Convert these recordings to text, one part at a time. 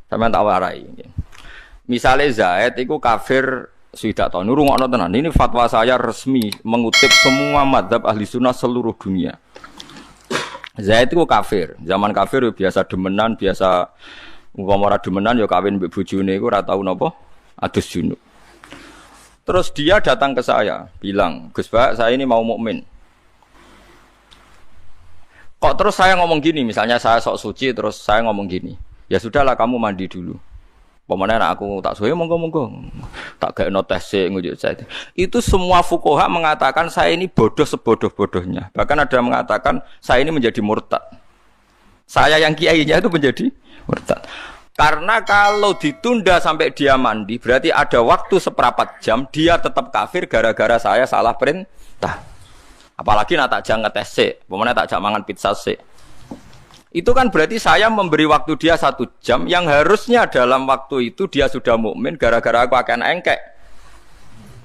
Sampeyan tak warai. Misale Zaid iku kafir swidak tahun. Ngrungokno tenan. Ini fatwa saya resmi mengutip semua mazhab ahli sunnah seluruh dunia. Zaid iku kafir. Zaman kafir biasa demenan, biasa umpama ora demenan ya kawin mbek bojone iku ora tau napa adus junub. Terus dia datang ke saya, bilang, "Gus Pak, saya ini mau mukmin." Kok terus saya ngomong gini, misalnya saya sok suci terus saya ngomong gini. Ya sudahlah kamu mandi dulu. Pemane nek aku tak suwe monggo-monggo. Tak gaekno tes sik ngujuk saya. Itu semua fuqaha mengatakan saya ini bodoh sebodoh-bodohnya. Bahkan ada yang mengatakan saya ini menjadi murtad. Saya yang kiainya itu menjadi murtad. Karena kalau ditunda sampai dia mandi, berarti ada waktu seperempat jam dia tetap kafir gara-gara saya salah perintah. Apalagi nak tak jangan ngetes sik, pemane tak jak mangan pizza sik. Itu kan berarti saya memberi waktu dia 1 jam yang harusnya dalam waktu itu dia sudah mukmin gara-gara aku akan engkek.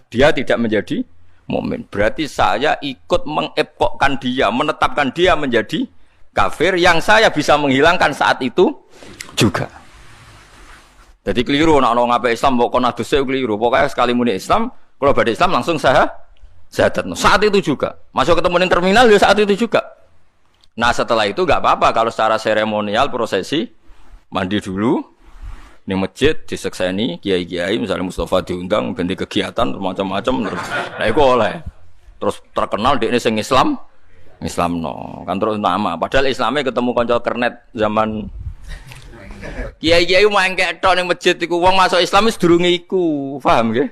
Dia tidak menjadi mukmin. Berarti saya ikut mengepokkan dia, menetapkan dia menjadi kafir yang saya bisa menghilangkan saat itu juga. Jadi keliru nak ono ngape Islam kok kono aduse keliru. Pokoknya sekali muni Islam, kalau badhe Islam langsung syahadat. Saat itu juga. Masuk ketemu di terminal ya saat itu juga. Nah setelah itu nggak apa-apa kalau secara seremonial prosesi mandi dulu di masjid disekseni kiai-kiai misalnya Mustafa diundang ganti kegiatan macam-macam terus nah itu oleh terus terkenal di ini sing Islam no kan terus nama padahal Islamnya ketemu konco kernet zaman kiai-kiai main kayak tok ning masjid iku wong masuk Islam wis durunge iku paham nggih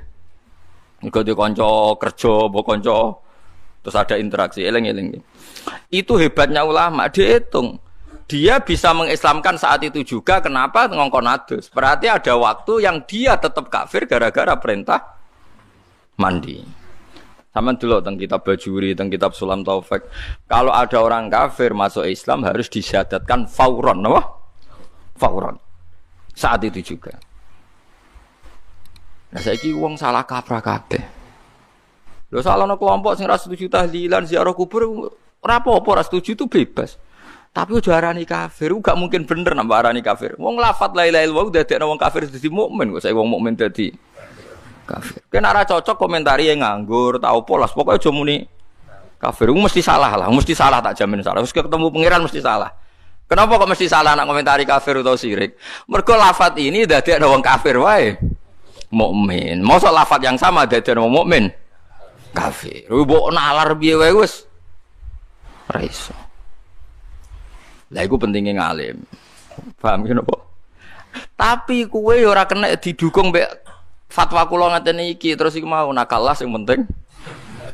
iku di konco kerja mbok konco terus ada interaksi eling-eling. Itu hebatnya ulama, dihitung. Dia bisa mengislamkan saat itu juga, kenapa ngongkon adus? Berarti ada waktu yang dia tetap kafir gara-gara perintah mandi. Sama dulu tentang kitab Bajuri, tentang kitab Sulam Taufik. Kalau ada orang kafir masuk Islam harus disyahadatkan fauron, apa? Fauron. Saat itu juga. Nah saiki wong salah kaprah kabeh. Lho salah ana kelompok sing ra setuju tahlilan ziarah kubur ora apa-apa ra setuju itu bebas. Tapi ojo arani kafir, gak mungkin bener nambah arani kafir. Wong lafat la ilaha illallah dadekno wong kafir dadi mukmin kok saiki wong mukmin dadi kafir. Kena ora cocok komentari yang nganggur, tau polas pokoke aja muni kafir. Mesti salah lah, mesti salah tak jamin salah. Wis ketemu pangeran mesti salah. Kenapa kok mesti salah nak komentari kafir atau syirik? Mergo lafat ini dadekno wong kafir wae mukmin. Mosok lafat yang sama dadekno wong mukmin kafir. Mbok nalar piye wae wis ora iso. Lah iku pentinge ngalim. Paham ki napa? Tapi kowe ya ora kena didukung mbek fatwa kula ngaten iki terus iku mau nakalah sing penting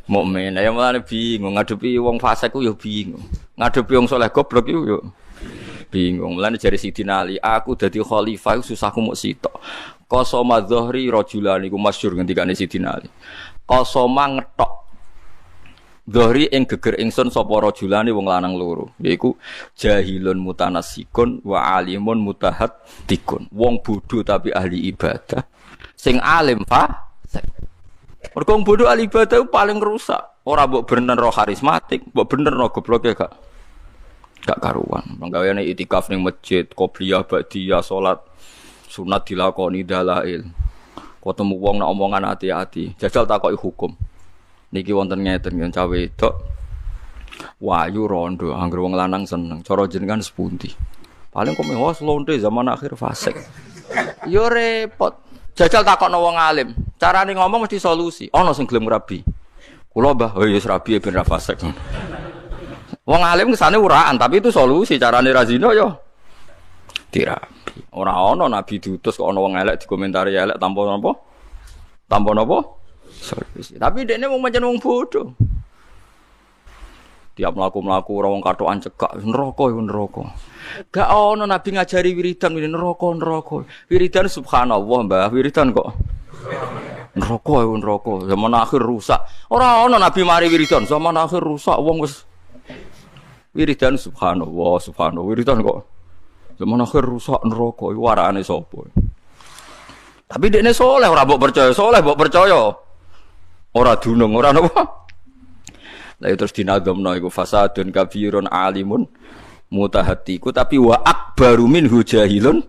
mukmin. Ya mulane bingung ngadepi wong fasik ku ya bingung. Ngadepi wong saleh goblok iku yo bingung. Mulane jare Sidina Ali, aku dadi khalifah susahku muk sitok. Qasama dzahri rajulan iku masyhur ngendikane Sidina Ali. Qasama ngetok dzahri ing geger ingsun sapa rajulane wong lanang loro. Yaiku jahilun mutanasikun wa alimun mutahaddikun. Wong bodho tapi ahli ibadah. Sing alim fasik. Mergo wong bodho ahli ibadah paling rusak. Ora mbok bener ro karismatik, mbok bener ro gobloke gak karuan. Manggaweane itikaf ning masjid, qobliyah, ba'diyah, salat sunat dilakoni dalail. Ketemu wong nak omongan hati-hati, jajal takoki hukum. Niki wonten ngeten yen cawe wedok wayu rondo, anggere wong lanang seneng. Cara jenengan sepundi? Paling kok mewah lonte zaman akhir fasik. Yo repot. Jajal takokno wong alim. Carane ngomong mesti solusi. Ana sing gelem rabi. Kula Mbah, oh ya rabi ben ra fasik. Wong alim kesane uraan, tapi itu solusi. Carane ra zina yo dirabi. Ora ana nabi diutus kok ana wong elek dikomentari elek tanpa napa? Tanpa napa? Solusi. Tapi dekne wong pancen wong bodoh. Tiap mlaku-mlaku ora wong katokan cekak neraka yo neraka. Gak ana nabi ngajari wiridan neraka. Wiridan subhanallah, Mbah. Wiridan kok neraka yo neraka. Zaman akhir rusak. Ora ana nabi mari wiridan, zaman akhir rusak wong wis wiridan subhanallah, wiridan kok zaman akhir rusak neraka iku warane sapa? Tapi dekne saleh ora mbok percaya, saleh mbok percaya. Ora dunung, ora napa. Lah terus dinadzamno iku fasadun kabirun alimun mutahatiku tapi wa akbaru minhu jahilun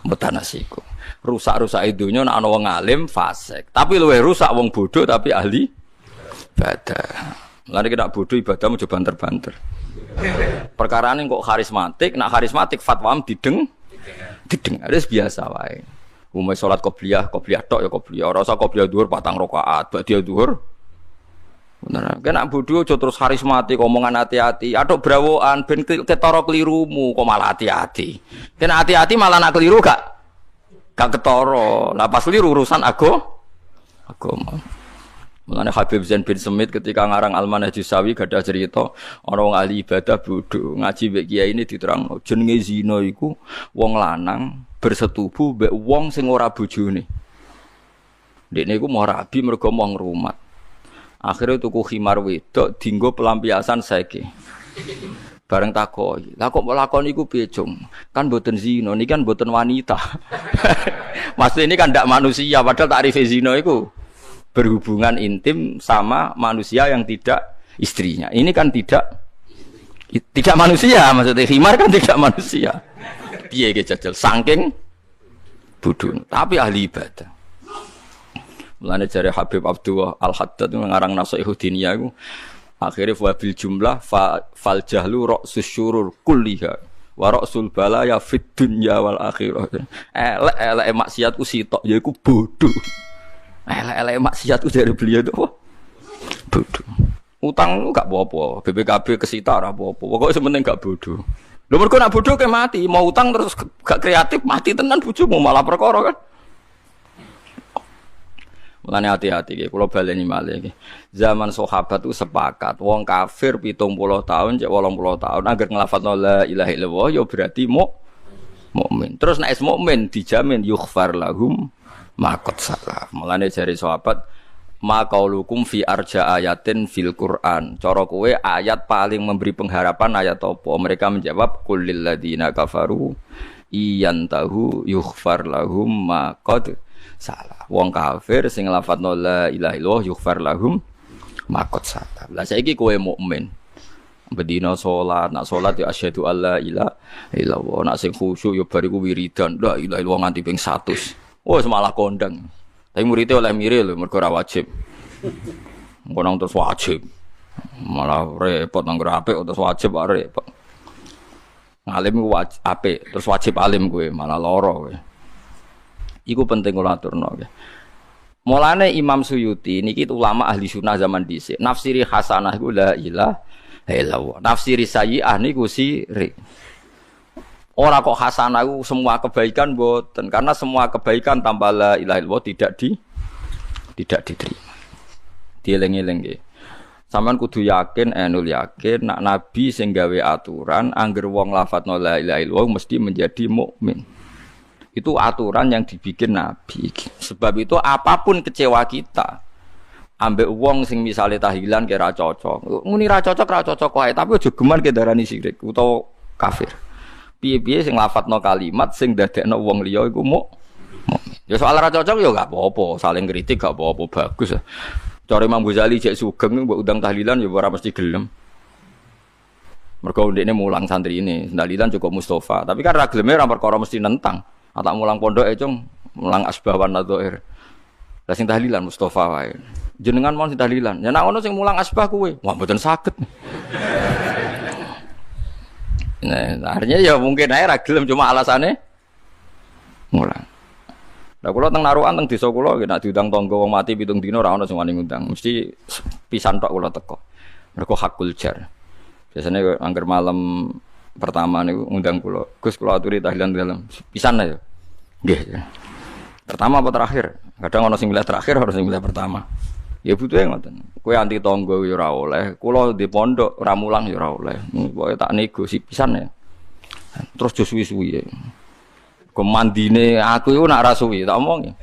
mutanasikum. Rusak-rusak idunya nek ana wong alim fasik. Tapi luwih rusak wong bodoh tapi ahli ibadah. Lan iki nek bodoh ibadah mau banter-banter. Perkara ini kok karismatik, nak karismatik fatwam dideng. Harus biasa wae. Umumnya sholat qobliyah tok ya qobliyah. Ora usah qobliyah dhuwur 4 rakaat, ba'diyah dhuwur. Bener. Kena bodoh aja terus karismatik omongan hati-hati. Atok brawokan ben ketara kelirumu kok malah hati-hati. Kena hati-hati malah nak keliru gak ketara. Lah pas keliru urusan agama. Mulane Habib Zain bin Semit ketika ngarang Al-Manhajus Sawi gadah cerita ana wong ahli ibadah bodho ngaji mbek kiai ini diterangno jenenge zina iku wong lanang bersetubuh mbek wong sing ora bojone. Dekne iku mau rabi mergo mau ngrumat. Akhire tuku khimar wedok dienggo pelampiasan saiki. Bareng takoki, "Lah kok lakon iku piye, Cung? Kan mboten zina, niki kan mboten wanita." Maksud ini kan ndak manusia padahal takrif zina iku berhubungan intim sama manusia yang tidak istrinya. Ini kan tidak manusia, maksudnya khimar kan tidak manusia. Piye ge jajal saking bodho, tapi ahli ibadah. Mulane jare Habib Abdullah Al-Haddad ngarang Nasihatud Diniyah iku akhire wabil jumlah fal jahlu ra'sus syurur kulliha wa ra'sul balaya fid dunya wal akhirah. Elek maksiat ku sitok yaiku bodho. Elek maksiat itu dari beliau itu apa? Bodoh. Utang gak apa-apa, BPKB kesita ora apa-apa. Pokoke sementing gak bodoh. Lho mergo nak bodoh ke mati, mau utang terus gak kreatif mati tenan bojomu malah perkara kan. Mulane hati-hati iki kula baleni malih iki. Zaman sahabat itu sepakat, wong kafir 70 tahun cek 80 tahun agar nglafadzna la ilaha illallah ya berarti mukmin. Terus nek mukmin dijamin yughfar lahum makot salah. Mulane jari sahabat maqaulukum fi arja ayatin fil Quran. Cara kowe ayat paling memberi pengharapan ayat apa? Mereka menjawab qul lil ladina kafaru iyantahu yughfar lahum makot salah. Wong kafir sing lafadzna la ilaha illallah yughfar lahum makot salah. Lah saiki kowe mukmin bedina salat, nak salat ya asyhadu alla ilaha illallah, nak sing khusyuk ya bariku wiridan la ilaha illallah nganti ping 100. Oh, semalah kondang. Tapi muridnya oleh miril lho, mergo ora wajib. Ngono terus wajib. Malah repot nang apik terus wajib repot. Ngalim wajib apik, terus wajib alim kowe, malah lara kowe. Iku penting kula aturno kowe. Mulane Imam Suyuti niki ulama ahli sunnah zaman dhisik. Nafsiri hasanah iku la ilaha illallah. Nafsiri sayyi'ah niku sirik. Ora kok hasanah itu semua kebaikan mboten, karena semua kebaikan tanpa la ilaha illallah tidak diterima. Dieling-eling nggih. Sampeyan kudu yakin, enul yakin nak nabi sing gawe aturan angger wong lafadzna la ilaha illallah mesti menjadi mukmin. Itu aturan yang dibikin nabi. Sebab itu apapun kecewa kita ambek wong sing misale tahlilan kira cocok. Muni ra cocok wae, tapi aja geman ke darani syirik utawa kafir. Piye-piye sing lafadzna kalimat sing dadekno wong liya iku mukmin. Ya soal ora cocok ya gak apa-apa, saling kritik gak apa-apa, bagus. Cara Imam Ghazali cek sugeng mbok undang tahlilan ya ora mesti gelem. Mergo ndekne mulang santri ini, tahlilan cukup Mustafa, tapi kan ra geleme ora perkara mesti nentang. Atak mulang pondoke cung, mulang asbah wan nadhair. Lah sing tahlilan Mustafa wae. Jenengan mau sing tahlilan. Ya nek ono sing mulang asbah kuwe, wah mboten saged. Nah, artinya ya mungkin ae ra gelem cuma alasane mulang. Lah kula teng narukan teng desa kula nggih nek diundang tangga wong mati 7 dina ora ono sing wani ngundang. Mesti pisan tok kula teko. Mergo hakul jar. Biasane angger malam pertama niku ngundang kula. Gus kula aturi tahlilan dalam pisan ya. Nggih. Pertama apa terakhir? Kadang ono sing milih terakhir, ono sing milih pertama. Ya butuhe ngoten. Kowe anti tangga ya ora oleh, kula di pondok ora mulang ya ora oleh. Pokoke tak nego si pisan ya. Terus jo suwi-suwi ya. Komandine aku iku nak ra suwi tak omong ya.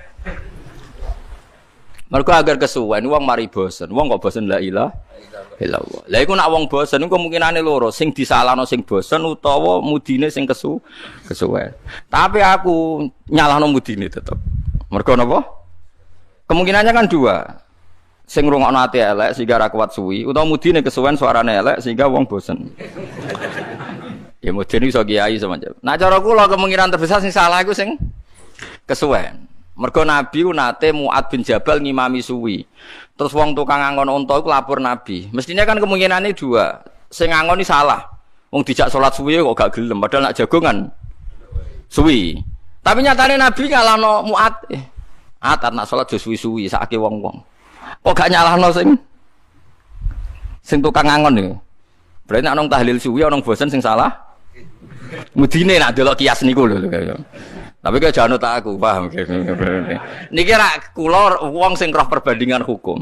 Mergo agar kesuwen wong mari bosen. Wong kok bosen la ilaha illallah. Lah iku nak wong bosen iku kemungkinane loro, sing disalahno sing bosen utawa mudine sing kesuwen. Tapi aku nyalahno mudine tetep. Mergo napa? Kemungkinannya kan dua. Sing ngrungokno ati elek sehingga ra kuat suwi utawa mudine kesuwen suarane elek sehingga wong bosen. Ya modern iso kiai semacam. Nah cara kula kemungkinan terbesar sing salah iku sing kesuwen. Mergo Nabi nate Mu'ad bin Jabal ngimami suwi. Terus wong tukang angon unta iku lapor Nabi. Mestinya kan kemungkinannya dua. Sing ngangoni salah. Wong dijak salat suwi kok gak gelem padahal nak jagongan suwi. Tapi nyatane Nabi ngalahno Mu'ad. Atat nak salat jo suwi-suwi sakake wong-wong. Kok gak nyalahno sing tukang angon iki. Berarti nak nang tahlil suwi ana bosen sing salah. Mudine nak delok kias niku lho. Tapi kok jangan tak aku paham. Niki ra kula wong sing roh perbandingan hukum.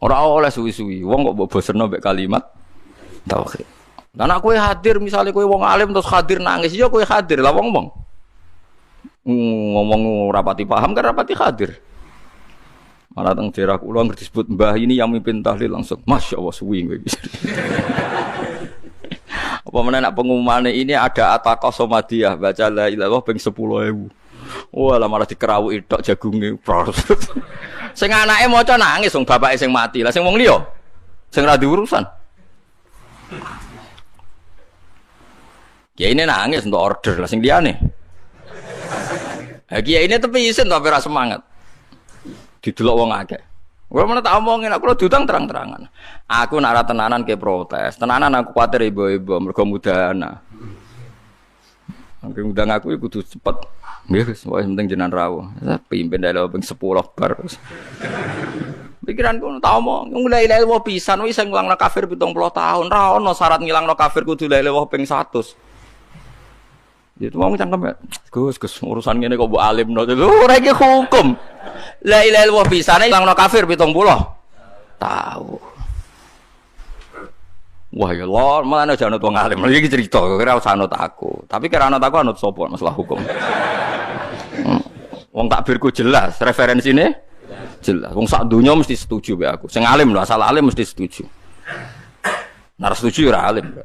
Ora oleh suwi-suwi. Wong kok mbok bosenno mek kalimat tauhid. Lah nek kowe hadir misale kowe wong alim terus hadir nangis ya kowe hadir lah wong-wong. Ngomong rapati paham kan rapati hadir. Malah teng daerah kula ngerti disebut mbah ini yang mimpin tahlil langsung masyaallah suwi kowe. Apa meneh nak pengumumane ini ada ataqah somadiyah baca la ilaha illallah ping 10.000. Wah lah malah dikerawuki tok jagunge. Sing anake maca nangis wong bapake sing mati. Lah sing wong liya sing ra diurusan. Kiai ini nangis untuk order lah sing liyane. Kiai ini tapi isin tapi ra semangat. Didelok wong akeh. Gue mana tak omongin, aku lo diutang terang-terangan. Aku nak tenanan ke protes, tenanan aku khawatir ibu-ibu mereka mudahana. Mungkin udang aku ikut cepet. Biar semua penting jenengan rawuh. Pimpin dari lobeng 10 bar. Pikiranku tak omong, mulai lele wah pisan, wis ngilangno kafir 70 tahun. Ra ono syarat ngilangno kafir kudu lele wah ping 100. Itu mau cangkem Gus urusan ngene kok mbok alimno. Ora iki hukum. La ilaha illallah pisane ilangno kafir 70. Tahu. Wah ya Allah, malah aja anut wong alim. Iki cerita kira usah anut aku. Tapi kira anut aku anut sapa masalah hukum. Wong takbirku jelas, referensine jelas. Wong sak donya mesti setuju be aku. Sing alim lho, asal alim mesti setuju. Nek setuju ora alim.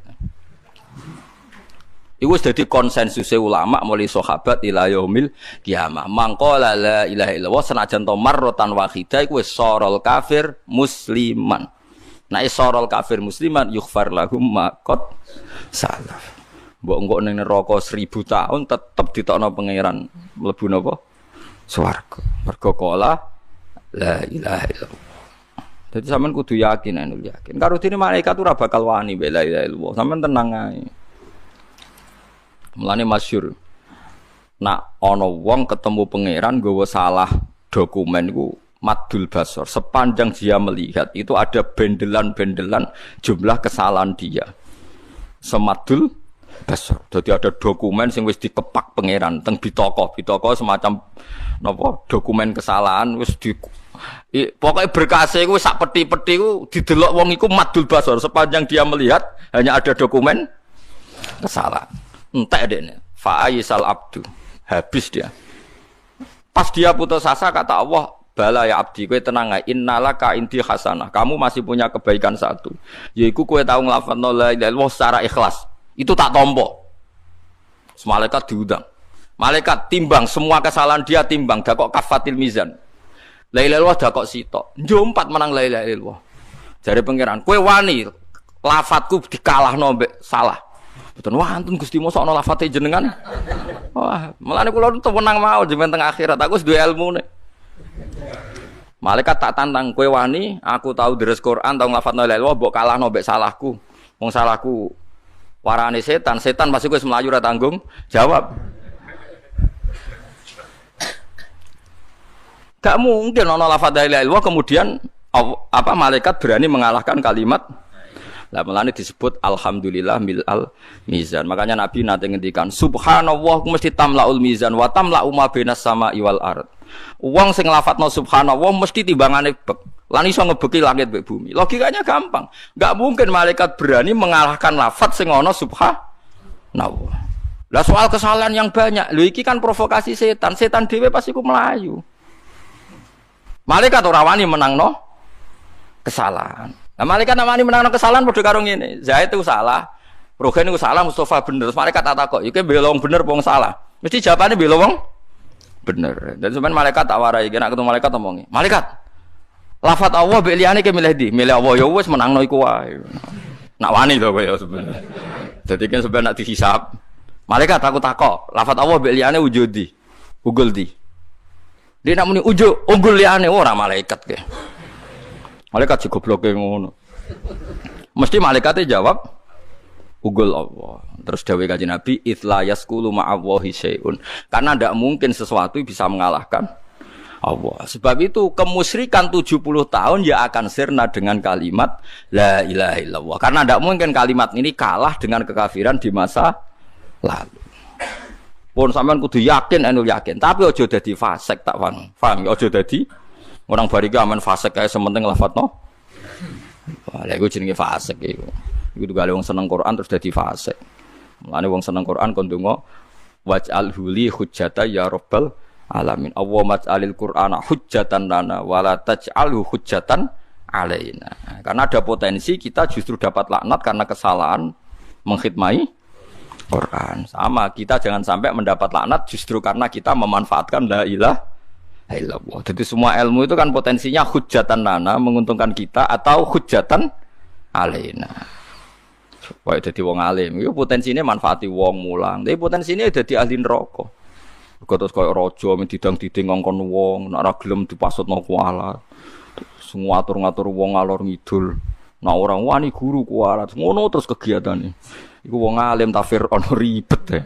Iku wis dadi konsensus ulama mulai sahabat ila yaumil kiamah. Mangqala la ilaha illallah senajan to marratan wahidah iku wis sorol kafir musliman. Nek sorol kafir musliman yughfar lahum ma qad salaf. Mbok engko ning neraka 1000 tahun tetep ditokno pangeran mlebu napa? Swarga. Mergo qala la ilaha illallah. Dadi sampean kudu yakin yakin. Karo dene malaikat ora bakal wani la ilaha illallah. Sampean tenang ae. Mulane masyhur. Nak ana wong ketemu pangeran nggawa salah dokumen iku madul basor. Sepanjang dia melihat itu ada bendelan-bendelan jumlah kesalahan dia. Semadul basor. Jadi ada dokumen sing wis dikepak pangeran teng bitaka. Bitaka semacam napa dokumen kesalahan wis di pokoknya berkase iku sak peti-peti ku didelok wong iku madul basor. Sepanjang dia melihat hanya ada dokumen kesalahan. Entek dekne fa'aisal abdu habis dia pas dia putus asa kata Allah bala ya abdi kowe tenang ae innalaka inti hasanah kamu masih punya kebaikan satu yaiku kowe tau nglafadzno la ilaha illallah secara ikhlas itu tak tompo malaikat diundang malaikat timbang semua kesalahan dia timbang dakok kafatil mizan la ilaha illallah dakok sitok njompat menang la ilaha illallah jare pangeran kowe wani lafadzku dikalahno mbek salah. Betul, wah antun Gusti mosok ana lafate jenengan. Wah, mulane kula tenang mau jeneng teng akhirat aku wis duwe ilmune. Malaikat tak tantang kowe wani, aku tahu deres Quran, tahu nglafadzno la ilaha illallah, mbok kalahno mbek salahku. Wong salahku warane setan, setan pasti kowe mlayu ora tanggung jawab. Gak mungkin ana lafadz la ilaha illallah kemudian apa malaikat berani mengalahkan kalimat. Lah melane disebut alhamdulillah mil'al mizan. Makanya Nabi nate ngendikan subhanallah mesti tamlaul mizan wa tamla'u ma bainas sama'i wal ard. Wong sing nglafadzno subhanallah mesti timbangane bek. Lan iso ngebeki langit mek bumi. Logikanya gampang. Enggak mungkin malaikat berani mengalahkan lafadz sing ana subhanallah. Lah soal kesalahan yang banyak. Lho iki kan provokasi setan. Setan dhewe pasti ku melayu. Malaikat ora wani menangno kesalahan. Nah, malaikat namanya menang kesalahan padha karo ngene. Zaid itu salah, Rogen itu salah, Mustafa bener. Terus malaikat tak takok, iki bela wong bener apa wong salah? Mesti jawabane bela wong bener. Dan sampean malaikat tak warai, nek ketemu malaikat omongi. Malaikat. Lafat Allah mbek liyane ke milih ndi? Milih Allah ya wis menangno iku wae. Nak wani to kowe sebenarnya. Dadi kan sebenarnya nak dihisab. Malaikat takok, lafat Allah mbek liyane wujudi. Ugul di. Dia nak muni unggul liyane ora malaikat ke. Malaikat sing gobloke ngono. Mesti malaikate jawab ugul Allah. Terus dawuh Kanjeng Nabi, "Itsla yaskulu ma'allahi syai'un." Karena tidak mungkin sesuatu bisa mengalahkan Allah. Sebab itu kemusyrikan 70 tahun ya akan sirna dengan kalimat la ilaha illallah. Karena tidak mungkin kalimat ini kalah dengan kekafiran di masa lalu. Pun sampean kudu yakin yakin, tapi aja dadi fasik tak paham. Paham ya aja dadi orang barika aman fasik kae sementing lafadzno. Wah, lha iku jenenge fasik iku. Iku gale wong seneng Quran terus dadi fasik. Mulane wong seneng Quran kon donga waj'alhu li hujjata ya rabbal alamin. Allahumma ij'alil Qur'ana hujjatan lana wa la taj'alhu hujjatan alaina. Karena ada potensi kita justru dapat laknat karena kesalahan mengkhidmati Quran. Sama, kita jangan sampai mendapat laknat justru karena kita memanfaatkan la ilaha illallah. Jadi semua ilmu itu kan potensinya hujjatan lana, menguntungkan kita, atau hujjatan alaina. Wah, jadi wong alim, itu potensinya manfaati wong mulang. Tapi potensinya jadi ahli neraka. Terus koyo raja didang-diding ngongkon wong, nek ora gelem dipasutno kualat. Semua ngatur-ngatur wong ngalor ngidul. Nah orang wani guru kualat. Ngono terus kegiatane. Iku wong alim tafsir ono ribet ya.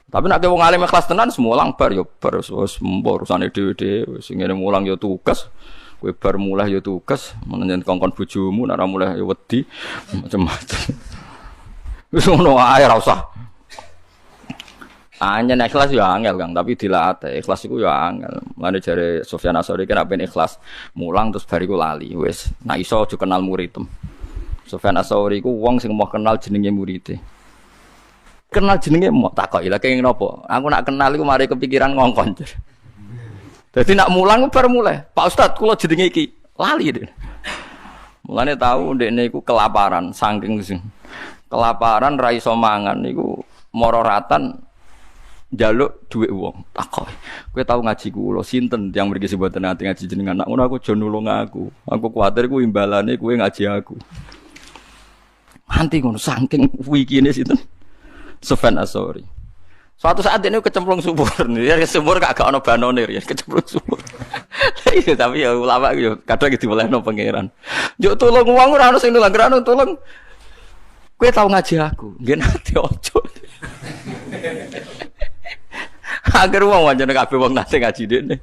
Tapi nek wong alim ikhlas tenan semulang bar yo bar wis urusane dhewe-dhewe sing ngene mulang yo tugas. Kowe bar mulai yo tugas, menjen kongkon bojomu nek ora mulai yo wedi macam-macam. Wis ngono ae ora usah. Anjen ikhlas yo angel Kang, tapi dilatih. Ikhlas iku yo angel. Mulane jare Sufyan Ats-Tsauri kan apen ikhlas mulang terus bariku lali wis. Nek iso aja kenal muridem. Sufyan Ats-Tsauri iku wong sing mau kenal jenenge muride. Kenal jenenge mau takoki lha kenging napa? Aku nak kenal iku mari kepikiran ngongkon. Dadi nak mulang bar mulai. Pak Ustaz kula jenenge iki lali deh. Mulane tahu ndekne iku kelaparan saking kelaparan ra iso mangan niku mororatan njaluk dhuwit wong. Takoki. Kowe tau ngaji kula sinten tiyang mriki mboten ati ngaji jenengan. Nak ngono aku aja nulung aku. Aku kuwatir ku imbalane kowe ngaji aku. Nanti ngono saking wikine sinten? Sufyan Ats-Tsauri. Suatu saat ini kecemplung sumur, ya sumur gak ono banone ya kecemplung sumur. Iya tapi ya ulama yo kadang dimulehno pangeran. Yo tulung wong ora ono sing nulung, ora ono tulung. Kowe tau ngaji aku, nggih nate ojo. Agar wong wancane kabeh wong nate ngaji dene.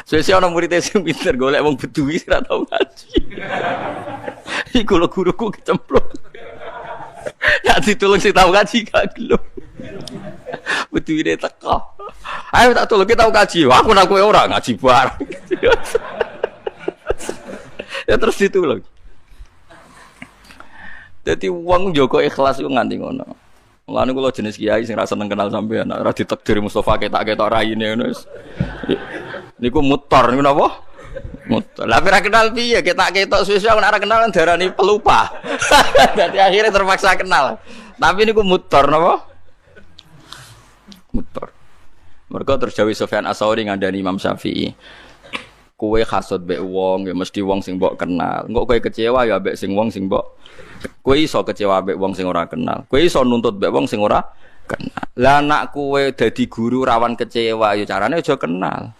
Sesuk ana murid sing pinter golek wong beduwi ora tau ngaji. Iku lho guruku kecemplung. Ya ditulung sing tau ngaji gak gelem. Beduwine teko. Ayo tak tulung kita tau ngaji. Aku nak kowe ora ngaji bareng. Ya terus ditulung. Dadi wong njogo ikhlas ku nganti ngono. Mulane kula jenis kiai sing ra seneng kenal sampean, ora ditakdir Mustofa ketak-ketok raine ngono wis. Niku mutor niku napa? Mutor. Lah ora kenal piye ketak-ketok suwe-suwe ora kenal darani pelupa. Dadi akhirnya terpaksa kenal. Tapi niku mutor napa? Mutor. Mergo terus dawuh Sufyan Ats-Tsauri ngandani Imam Syafi'i. Kowe hasud mbek wong ya mesti wong sing mbok kenal. Engko kowe kecewa ya mbek sing wong sing mbok. Kowe iso kecewa mbek wong sing ora kenal. Kowe iso nuntut mbek wong sing ora kenal. Lah nek kowe dadi guru rawan kecewa ya carane aja kenal.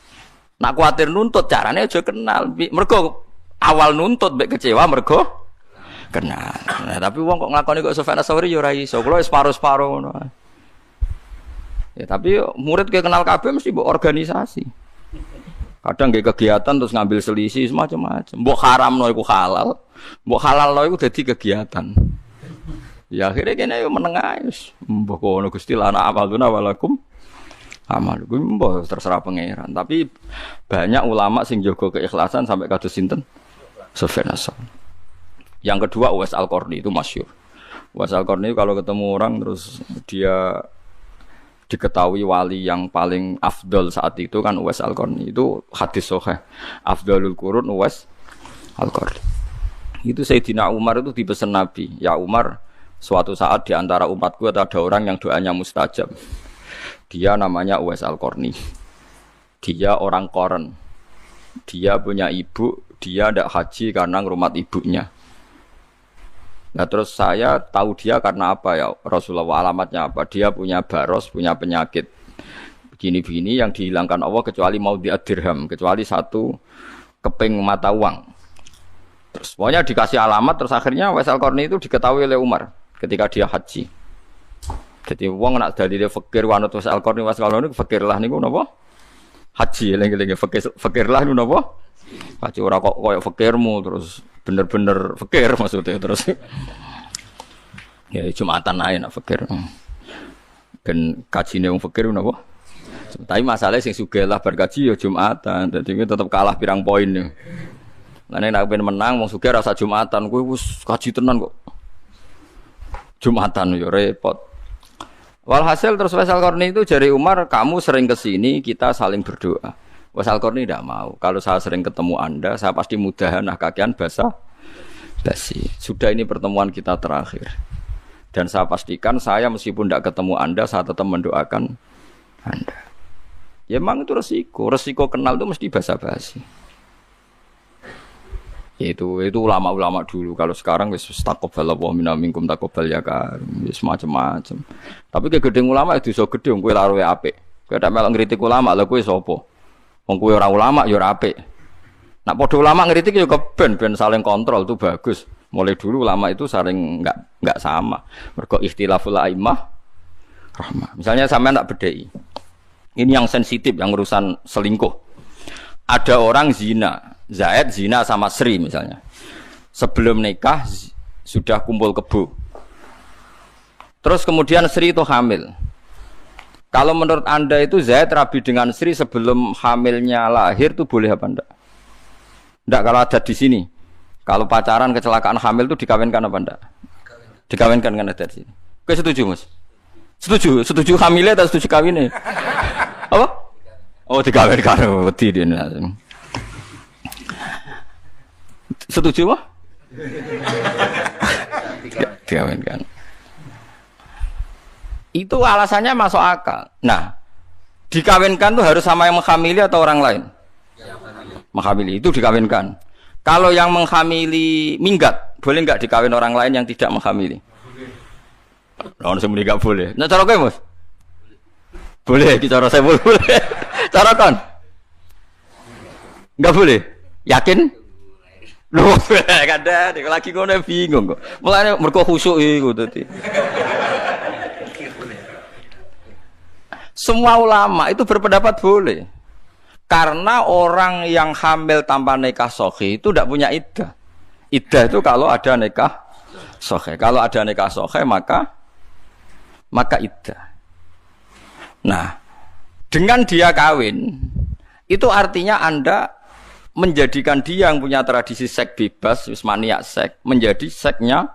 Nek kuwatir nuntut carane aja kenal. Mergo awal nuntut mbek kecewa mergo kenal. Nah, tapi wong kok nglakoni kok Sufyan Ats-Tsauri ya ora iso. Kulo wis separo-separo ngono. Ya tapi murid ke kenal kabeh mesti mbok organisasi. Kadang nggih kegiatan terus ngambil selisih semacam-macam. Mbok haramno iku halal. Mbok halalno iku dadi kegiatan. Ya akhirnya kene yo meneng ae wis. Mbok kono Gusti lana amaluna walakum amal. Kuwi mbok terserah pangeran. Tapi banyak ulama sing jaga keikhlasan sampai kados sinten? Sufyan Ats-Tsauri. Yang kedua Uwais Al-Qarni itu masyhur. Uwais Al-Qarni kalau ketemu orang terus dia diketahui wali yang paling afdol saat itu kan Uwais Al-Qarni. Itu hadis sahih. Afdalul qurun Uwais Al-Qarni. Itu Sayyidina Umar itu dipesan Nabi, ya Umar, suatu saat di antara umatku ada orang yang doanya mustajab. Dia namanya Uwais Al-Qarni. Dia orang Qoren. Dia punya ibu, dia tidak haji karena ngrumat ibunya. Nah terus saya tahu dia karena apa ya Rasulullah, alamatnya apa? Dia punya baros, punya penyakit begini-begini yang dihilangkan Allah kecuali mau dirham, kecuali satu keping mata uang. Terus pokoknya dikasih alamat, terus akhirnya Wais Al-Qarni itu diketahui oleh Umar ketika dia haji. Jadi wong nak dalile fakir wanut Wais Al-Qarni fakir lah niku napa? Haji eling-eling fakir lah niku napa? Haji ora kok koyo fakirmu terus bener-bener fakir maksudnya terus. Ya Jumatan ae nak fakir. Kan kajine wong fakir napa? Tapi masalahnya sing sugih lah berkaji ya Jumatan. Dadi kuwi tetep kalah pirang poin ya. Lah nek nak pengen menang wong sugih ora usah Jumatan, kuwi wis kaji tenan kok. Jumatan ya repot. Walhasil terus Wais Al-Qarni itu jari Umar, kamu sering kesini kita saling berdoa. Wais Al-Qarni tidak mau. Kalau saya sering ketemu Anda, saya pasti mudahan kakean basah basi. Sudah ini pertemuan kita terakhir. Dan saya pastikan saya meskipun tidak ketemu Anda, saya tetap mendoakan Anda. Ya memang itu resiko. Resiko kenal itu mesti basa-basi. Itu ulama-ulama dulu. Kalau sekarang wis taqabbalallahu minna minkum taqabbal ya kan. Wis macam-macam. Tapi kegedeng ulama itu iso gedhe kowe laruwe apik. Kowe tak melok ngritik ulama lha kowe sapa? Wong kowe ora ulama ya ora apik. Nak padha ulama ngritik ya ben saling kontrol itu bagus. Mulai dulu ulama itu saling enggak sama. Mergo ikhtilaful a'immah rahmah. Misalnya sampean tak bedheki. Ini yang sensitif yang urusan selingkuh. Ada orang zina, Zaid zina sama Sri misalnya. Sebelum nikah sudah kumpul kebo. Terus kemudian Sri itu hamil. Kalau menurut Anda itu Zaid rabi dengan Sri sebelum hamilnya lahir itu boleh apa enggak? Enggak kalau ada di sini. Kalau pacaran kecelakaan hamil itu dikawinkan apa enggak? Dikawinkan kan ada di sini. Oke setuju Mas? Setuju hamilnya atau setuju kawinnya? Apa? Oh dikawinkan, wedi dene. Setuju Mas? Dikawinkan. Itu alasannya masuk akal. Nah, dikawinkan tuh harus sama yang menghamili atau orang lain? Menghamili itu dikawinkan. Kalau yang menghamili minggat, boleh nggak dikawin orang lain yang tidak menghamili? Orang semua nggak boleh. Nah, cara kamu Mas? Boleh, cara saya boleh. Cara kan? Nggak boleh. Yakin? Loh, kada, lagi ngono bingung kok. Mulane mergo khusuk iku dadi. Semua ulama itu berpendapat boleh. Karena orang yang hamil tanpa nikah sahih itu tidak punya iddah. Iddah itu kalau ada nikah sahih. Kalau ada nikah sahih maka iddah. Nah, dengan dia kawin itu artinya Anda menjadikan dia yang punya tradisi seks bebas, maniak seks, menjadi seksnya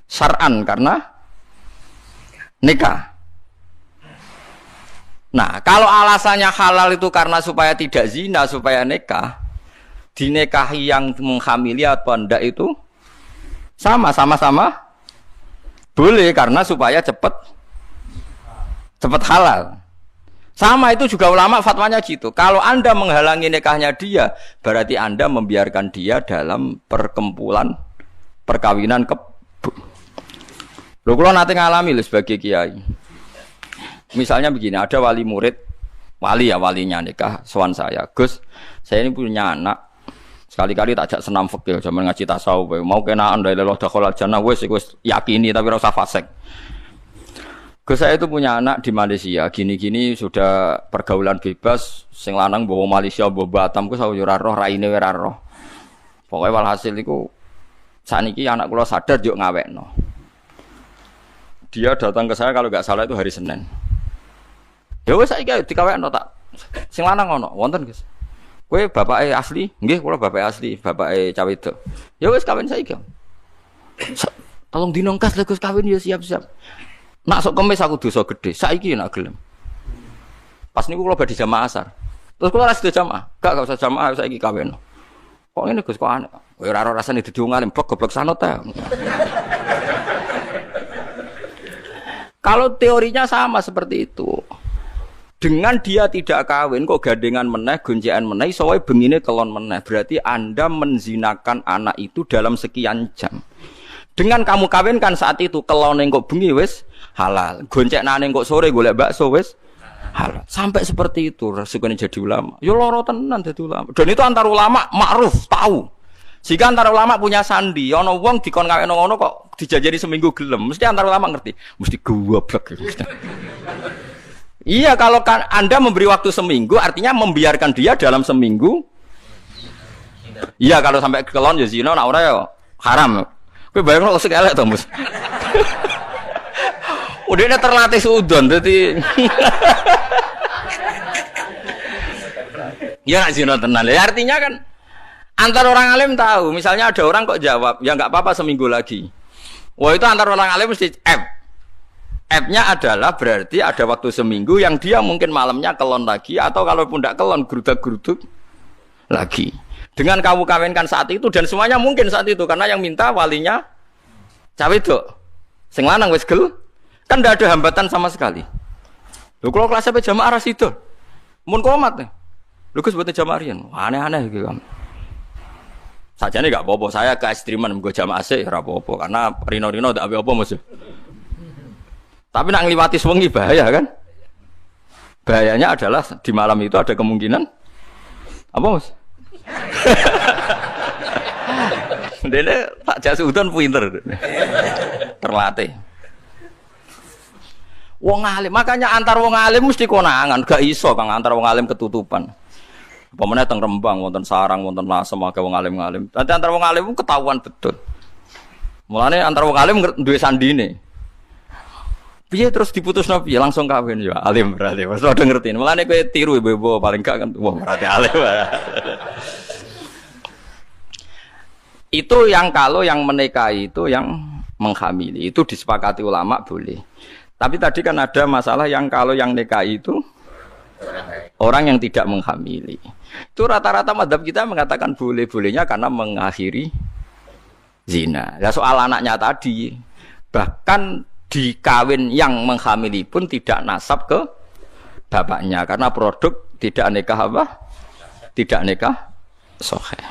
syar'an karena nikah. Nah, kalau alasannya halal itu karena supaya tidak zina, supaya nikah, dinikahi yang menghamili atau enggak itu sama-sama boleh karena supaya cepat halal. Sama itu juga ulama fatwanya gitu. Kalau Anda menghalangi nikahnya dia, berarti Anda membiarkan dia dalam perkempulan perkawinan Lho kula nate ngalami lho sebagai kiai. Misalnya begini, ada wali murid, walinya nikah sowan saya. Gus, saya ini punya anak. Sekali-kali tak ajak senam fikih, zaman ngaji tasawuf, mau kena anda leloh dakhalal jannah wis yakini tapi ora usah fasik. Gus saya itu punya anak di Malaysia, gini-gini sudah pergaulan bebas, sing lanang bawa Malaysia, bawa Batam, ku saya ora roh, raine ora roh. Pokoknya walhasil iku saniki anak kula sadar yo ngawekno. Dia datang ke saya kalau enggak salah itu hari Senin. Ya wis saiki dikawekno tak. Sing lanang ono, wonten Gus. Kowe bapake asli? Nggih, kula bapake asli, bapake cah wedok. Ya wis kawin saiki. Tolong dinongkas lho Gus kawin ya siap-siap. Nak sok kemis aku dosa gede, saiki nak gelem. Pas niku kula badhe jamaah asar. Terus kula ora sida jamaah. Gak usah jamaah saiki kawin. Kok ngene Gus kok aneh. Kowe ora rasane dadi wong alim goblok sanut ta. Kalau teorinya sama seperti itu. Dengan dia tidak kawin kok gandengan meneh, gonjekan meneh iso wae bengine kelon meneh. Berarti Anda menzinakan anak itu dalam sekian jam. Dengan kamu kawinkan saat itu kelone kok bengi wis halal. Gonceknane kok sore golek bakso wis halal. Sampai seperti itu resikonya jadi ulama. Yo loro tenan jadi ulama. Dan itu antar ulama ma'ruf, tahu. Jika antar ulama punya sandi, ana wong dikon kawin ngono kok dijajani seminggu gelem, mesti antar ulama ngerti. Mesti goblok. Iya, kalau kan Anda memberi waktu seminggu artinya membiarkan dia dalam seminggu. Iya, kalau sampai kelon ya zina nek ora ya haram. Kowe bayang kok sekelek to, Mus. Udah terlatih suudon dadi. Ya nak zina tenan. Ya artinya kan antar orang alim tahu, misalnya ada orang kok jawab, ya enggak apa-apa seminggu lagi. Wah, itu antar orang alim mesti F-nya adalah berarti ada waktu seminggu yang dia mungkin malamnya kelon lagi atau kalaupun tidak kelon gerudak-geruduk lagi. Dengan kamu kawinkan saat itu dan semuanya mungkin saat itu karena yang minta walinya cawe wedok. Sing lanang wis gel, kan tidak ada hambatan sama sekali. Lho kalau kelas sampai jamaah ras itu. Mun komat nih. Lho Gus buat jamaah riyen. Aneh-aneh gitu kan. Sajane enggak apa-apa, saya ke ekstriman nggo jamaah asik ora apa-apa karena rino-rino ndak apa-apa Mas. Tapi nak ngliwati wengi bahaya kan? Bahayanya adalah di malam itu ada kemungkinan apa Mas? Dene tak jasudan pinter. Terlatih. Wong alim, makanya antar wong alim mesti konangan, gak iso Kang antar wong alim ketutupan. Apa meneh teng Rembang wonten sarang, wonten lasem akeh wong alim-alim. Dadi antar wong alim ketahuan betul. Mulane antar wong alim duwe sandine. Piye terus diputusno piye langsung kawin ya alim berarti. Wis padha ngerti. Mulane kowe tiru ibu-ibu paling gak kan wah berarti alim. Itu yang kalau yang menikahi itu yang menghamili itu disepakati ulama boleh. Tapi tadi kan ada masalah yang kalau yang nikahi itu orang yang tidak menghamili. Itu rata-rata mazhab kita mengatakan boleh-bolehnya karena mengakhiri zina. Ya soal anaknya tadi bahkan di kawin yang menghamili pun tidak nasab ke bapaknya karena produk tidak nikah apa? Tidak nikah sahih.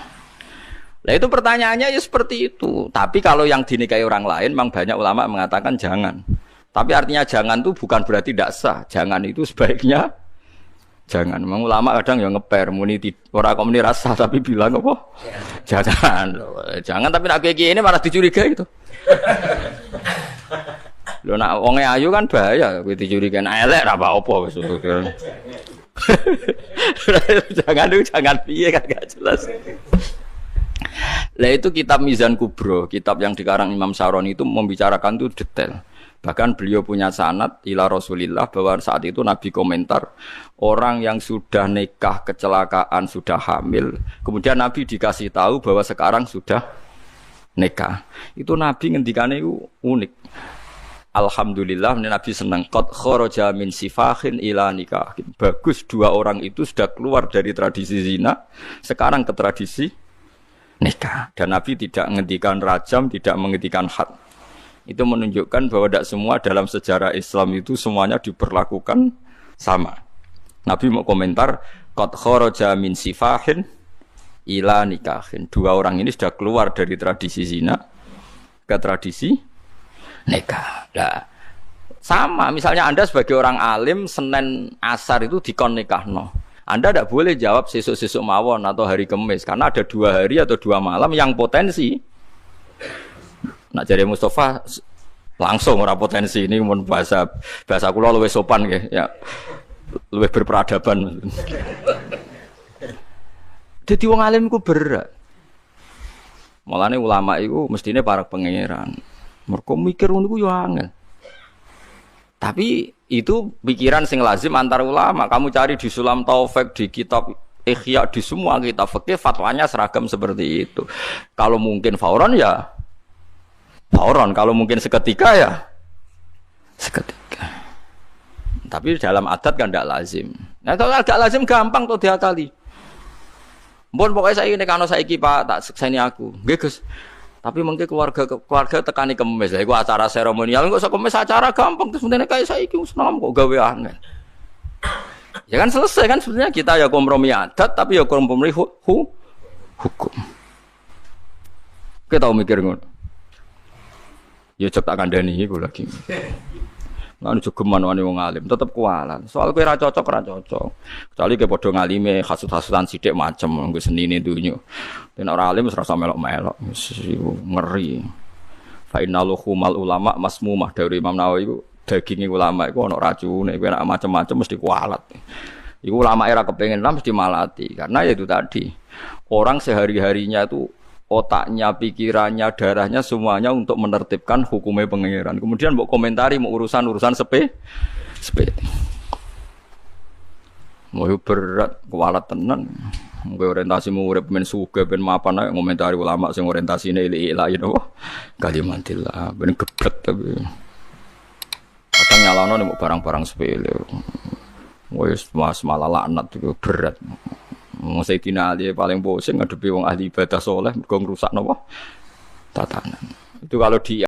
Nah itu pertanyaannya ya seperti itu. Tapi kalau yang dinikahi orang lain, memang banyak ulama mengatakan jangan. Tapi artinya jangan itu bukan berarti tidak sah. Jangan itu sebaiknya jangan. Memang ulama kadang yang ngeper, muni orang kok muni rasa tapi bilang apa? Jangan. Jangan tapi nak kayak ini malah dicurigai gitu. Lho nak wonge ayu kan bahaya, kowe dicurigai elek ra apa-apa wis. Jangan piye kan gak jelas. Lah itu kitab Mizan Kubro, kitab yang dikarang Imam Syaroni itu membicarakan itu detail. Bahkan beliau punya sanad ila Rasulillah bahwa saat itu Nabi komentar orang yang sudah nikah kecelakaan sudah hamil, kemudian Nabi dikasih tahu bahwa sekarang sudah nikah. Itu Nabi ngendikane itu unik. Alhamdulillah Nabi senang qad kharaja min sifahin ila nikah. Bagus dua orang itu sudah keluar dari tradisi zina sekarang ke tradisi nikah. Dan Nabi tidak menghentikan rajam, tidak menghentikan had. Itu menunjukkan bahwa tidak semua dalam sejarah Islam itu semuanya diperlakukan sama. Nabi mau komentar qad kharaja min sifahin ila nikahin. Dua orang ini sudah keluar dari tradisi zina ke tradisi nikah. Nah, sama misalnya Anda sebagai orang alim Senin asar itu dikon nikahno. Anda tidak boleh jawab sesuk-sesuk mawon atau hari Kamis karena ada 2 hari atau 2 malam yang potensi. Nak jare Mustafa langsung ora potensi ini mun bahasa kula luwih sopan nggih ya. Luwih berperadaban. Dadi wong alim iku berat. Mulane ulama iku mestine para pangeran. Mergo mikir ngono iku yo angel. Tapi itu pikiran sing lazim antar ulama. Kamu cari di Sulam Taufik, di kitab Ikhya, di semua kitab fikih fatwanya seragam seperti itu. Kalau mungkin fauron ya fauron, kalau mungkin seketika ya seketika. Tapi dalam adat kan tidak lazim. Nah kalau tidak lazim gampang tuh diakali. Mbon pokoknya saya ini kalau saiki Pak tak sekseni aku. Nggih Gus. Tapi mungkin keluarga tekani Kemis. Iku acara seremonial kok Kemis acara gampang terus mendene kayak saiki wis nom kok gawe angel. Ya kan selesai kan sebenarnya kita ya kompromi adat tapi ya kompromi hukum. Kita tahu mikir ngono. Ya cek tak kandhani iku lagi. Lan jogeman wani wong alim tetep kualan. Soal kowe ra cocok. Kecuali kowe padha ngalime hasud-hasudan sithik macem nggo senine dunyo. Nek ora alim wis rasa melok-melok, wis ngeri. Fa innalu khumal ulama masmumah dari Imam Nawawi iku daginge ulama iku ana racune, kowe nek macem-macem mesti kualat. Iku ulama era kepengin mesti malati karena ya itu tadi. Orang sehari-harinya itu otaknya, pikirannya, darahnya semuanya untuk menertibkan hukumnya pangeran. Kemudian mbok komentari mau urusan sepele. Mau berat, kualat tenan. Kowe orientasimu urip men sugih ben mapan ae ngomentari ulama sing orientasine ilahi napa? Kalimatillah, ben gebret tapi. Kadang nyalano nek barang-barang sepele. Wis malah laknat iku berat. Wong Sayyidina Ali paling pusing ngadepi wong ahli ibadah saleh mergo ngrusak napa? Tatanan. Itu kalau dia